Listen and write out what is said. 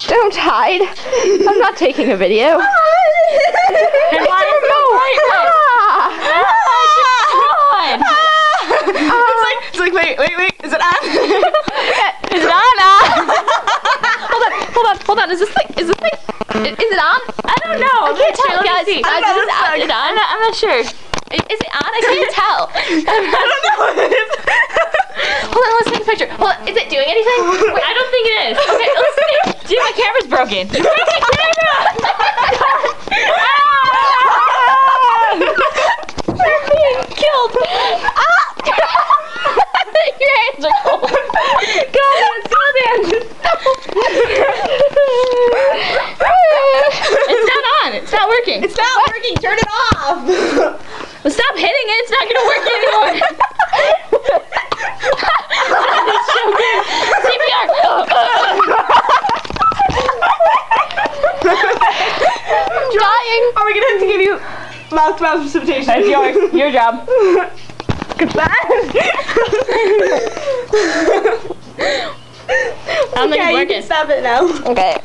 Don't hide. I'm not taking a video. And why is it It's like, wait, is it on? Is it on? Hold on. Is it on? I don't know. I can't tell, guys. Is Guys, it on? I'm not sure. Is it on? I can't tell. I don't know. Hold on, let's take a picture. Hold on, is it doing anything? Wait, I don't think it is. Okay, let's see. Dude, my camera's broken. You broke my camera! You're being killed. Your hands are cold. Go on, slow down. It's not on. It's not working. It's not working. Turn it off. Well, stop hitting it. It's not going to work anymore. It's so good. CPR. I'm dying. Are we gonna have to give you mouth-to-mouth resuscitation? That's yours. Your job. Goodbye. I don't think it's You working. can stop it now. Okay.